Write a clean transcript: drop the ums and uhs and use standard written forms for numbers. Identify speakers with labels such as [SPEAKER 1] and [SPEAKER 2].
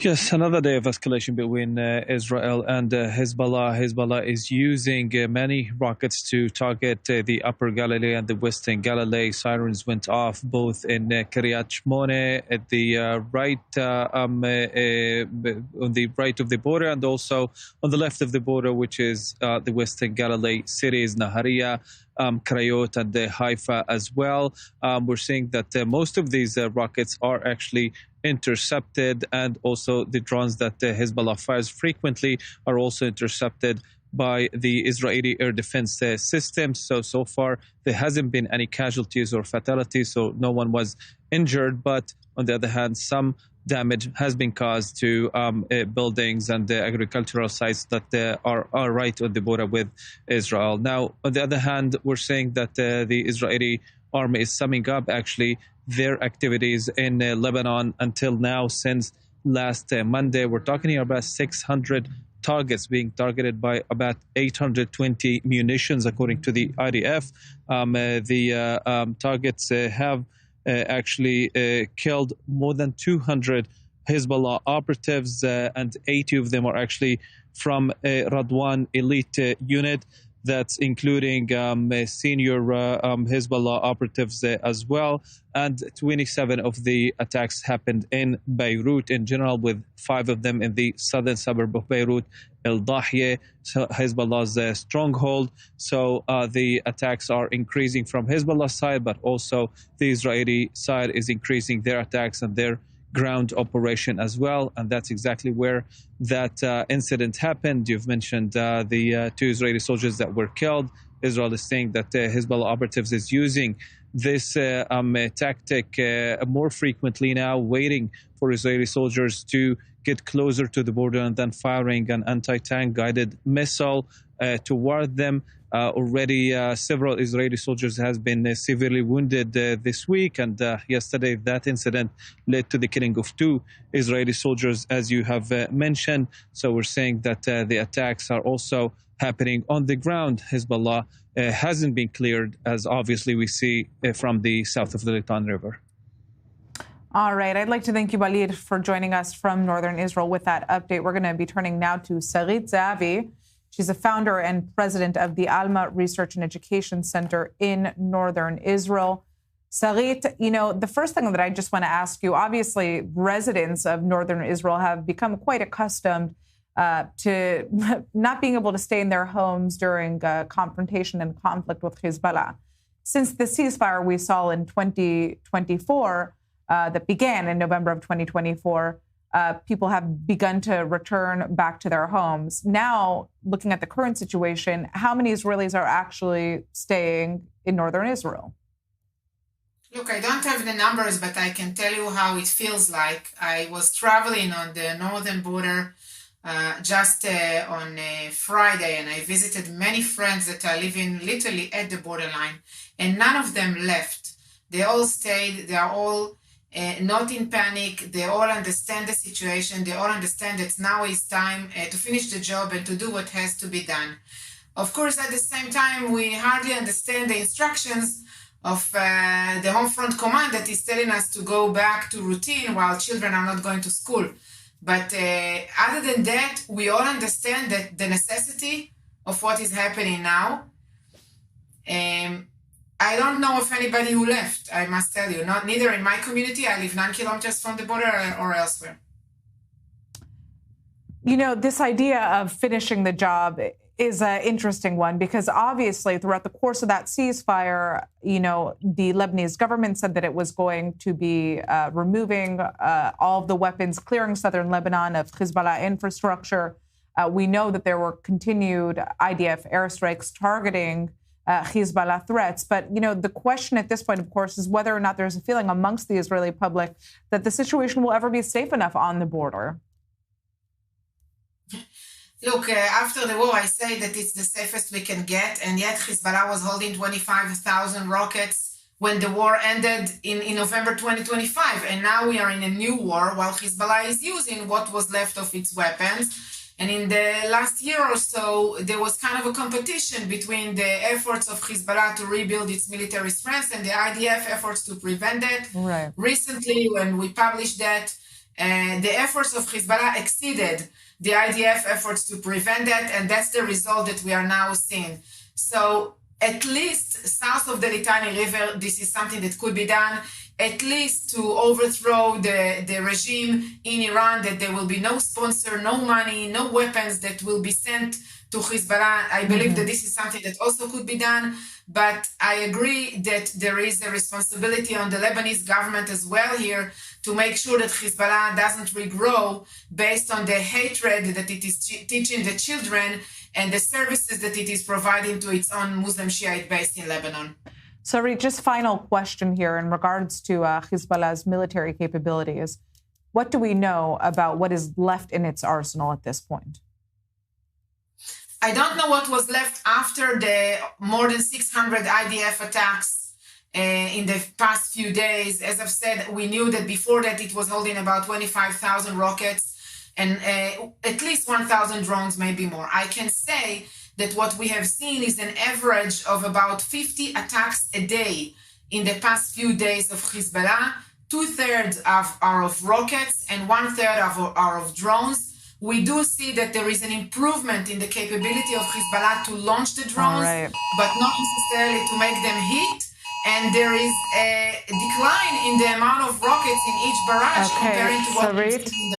[SPEAKER 1] Yes, another day of escalation between Israel and Hezbollah. Hezbollah is using many rockets to target the Upper Galilee and the Western Galilee. Sirens went off both in Kiryat Shmone at the on the right of the border, and also on the left of the border, which is the Western Galilee cities, Nahariya, Krayot, and Haifa as well. We're seeing that most of these rockets are actually intercepted, and also the drones that Hezbollah fires frequently are also intercepted by the Israeli air defense system. So far, there hasn't been any casualties or fatalities, so no one was injured. But on the other hand, some damage has been caused to buildings and agricultural sites that are right on the border with Israel. Now, on the other hand, we're saying that the Israeli army is summing up actually their activities in Lebanon until now. Since last Monday, we're talking here about 600 targets being targeted by about 820 munitions, according to the IDF. The targets have actually killed more than 200 Hezbollah operatives, and 80 of them are actually from Radwan elite unit. That's including senior Hezbollah operatives as well. And 27 of the attacks happened in Beirut in general, with 5 of them in the southern suburb of Beirut, El Dahye, Hezbollah's stronghold. So the attacks are increasing from Hezbollah's side, but also the Israeli side is increasing their attacks and their ground operation as well. And that's exactly where that incident happened. You've mentioned the 2 Israeli soldiers that were killed. Israel is saying that Hezbollah operatives is using this tactic more frequently now, waiting for Israeli soldiers to get closer to the border and then firing an anti-tank guided missile toward them. Already several Israeli soldiers has been severely wounded this week, and yesterday that incident led to the killing of 2 Israeli soldiers, as you have mentioned. So we're saying that the attacks are also happening on the ground. Hezbollah hasn't been cleared, as obviously we see from the south of the Litani River.
[SPEAKER 2] All right. I'd like to thank you, Walid, for joining us from northern Israel with that update. We're going to be turning now to Sarit Zahavi. She's a founder and president of the Alma Research and Education Center in northern Israel. Sarit, the first thing that I just want to ask you, obviously, residents of northern Israel have become quite accustomed to not being able to stay in their homes during confrontation and conflict with Hezbollah. Since the ceasefire we saw in 2024, that began in November of 2024, people have begun to return back to their homes. Now, looking at the current situation, how many Israelis are actually staying in northern Israel?
[SPEAKER 3] Look, I don't have the numbers, but I can tell you how it feels like. I was traveling on the northern border just on Friday, and I visited many friends that are living literally at the borderline, and none of them left. They all stayed. They are all not in panic. They all understand the situation. They all understand that now is time to finish the job and to do what has to be done. Of course, at the same time, we hardly understand the instructions of the Home Front Command that is telling us to go back to routine while children are not going to school. But other than that, we all understand that the necessity of what is happening now. I don't know of anybody who left, I must tell you. Neither in my community. I live 9 kilometers from the border, or elsewhere.
[SPEAKER 2] This idea of finishing the job is an interesting one, because obviously throughout the course of that ceasefire, the Lebanese government said that it was going to be removing all of the weapons, clearing southern Lebanon of Hezbollah infrastructure. We know that there were continued IDF airstrikes targeting Hezbollah threats. But, the question at this point, of course, is whether or not there's a feeling amongst the Israeli public that the situation will ever be safe enough on the border.
[SPEAKER 3] Look, after the war, I say that it's the safest we can get, and yet Hezbollah was holding 25,000 rockets when the war ended in November 2025, and now we are in a new war while Hezbollah is using what was left of its weapons. And in the last year or so, there was kind of a competition between the efforts of Hezbollah to rebuild its military strength and the IDF efforts to prevent that.
[SPEAKER 2] Right.
[SPEAKER 3] Recently, when we published that, The efforts of Hezbollah exceeded the IDF efforts to prevent that, and that's the result that we are now seeing. So at least south of the Litani River, this is something that could be done, at least to overthrow the regime in Iran, that there will be no sponsor, no money, no weapons that will be sent to Hezbollah. I believe that this is something that also could be done, but I agree that there is a responsibility on the Lebanese government as well here to make sure that Hezbollah doesn't regrow based on the hatred that it is teaching the children and the services that it is providing to its own Muslim Shiite base in Lebanon.
[SPEAKER 2] Sarit, just final question here in regards to Hezbollah's military capabilities. What do we know about what is left in its arsenal at this point?
[SPEAKER 3] I don't know what was left after the more than 600 IDF attacks in the past few days. As I've said, we knew that before that it was holding about 25,000 rockets and at least 1,000 drones, maybe more. I can say that what we have seen is an average of about 50 attacks a day in the past few days of Hezbollah. 2/3 are of rockets and 1/3 are of drones. We do see that there is an improvement in the capability of Hezbollah to launch the drones, but not necessarily to make them hit. And there is a decline in the amount of rockets in each barrage comparing to what we've seen in